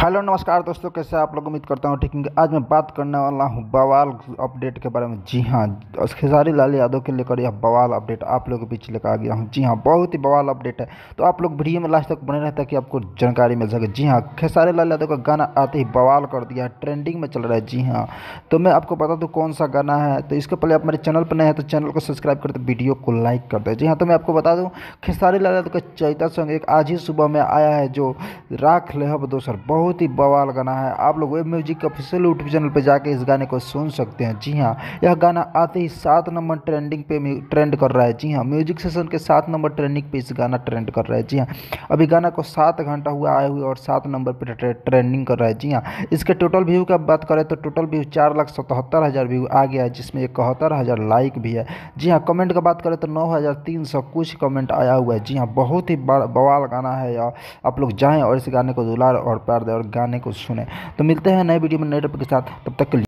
Hello नमस्कार दोस्तों, कैसे आप लोग? उम्मीद करता हूँ ठीक है। आज मैं बात करने वाला हूँ बवाल अपडेट के बारे में। जी हाँ, खेसारी लाल यादव के लेकर यह बवाल अपडेट आप लोगों के बीच लेकर आ गया हूँ। जी हाँ, बहुत ही बवाल अपडेट है, तो आप लोग वीडियो में लास्ट तक बने रहता है कि आपको जानकारी मिल सके। जी हाँ, खेसारी लाल यादव का गाना आते ही बवाल कर दिया है, ट्रेंडिंग में चल रहा है। जी हाँ, तो मैं आपको बता दूँ कौन सा गाना है। तो इसके पहले आप मेरे चैनल पर नए हैं तो चैनल को सब्सक्राइब करते, वीडियो को लाइक कर दे। जी हाँ, तो मैं आपको बता दूँ खेसारी लाल यादव का चैता सॉन्ग एक आज ही सुबह में आया है, जो राख लेहब दोसर, बहुत ही बवाल गाना है। आप लोग वेब म्यूजिक के ऑफिशियल यूट्यूब चैनल पर जाके इस गाने को सुन सकते हैं। जी हाँ, यह गाना आते ही 7 नंबर ट्रेंडिंग पे ट्रेंड कर रहा है। जी हाँ, म्यूजिक सेशन के 7 नंबर ट्रेंडिंग पे इस गाना ट्रेंड कर रहा है। जी हाँ, अभी गाना को 7 घंटा हुआ आए हुए और 7 नंबर पर ट्रेंडिंग कर रहा है। जी हाँ, इसके टोटल व्यू का बात करें तो टोटल व्यू 4,77,000 व्यू आ गया है, जिसमें 71,000 लाइक भी है। जी हाँ, कमेंट का बात करें तो 9,300 कुछ कमेंट आया हुआ है। जी हाँ, बहुत ही बवाल गाना है यार। आप लोग जाएं और इस गाने को दुलार और प्यार दें और गाने को सुने। तो मिलते हैं नए वीडियो में नए टॉपिक के साथ, तब तक के लिए।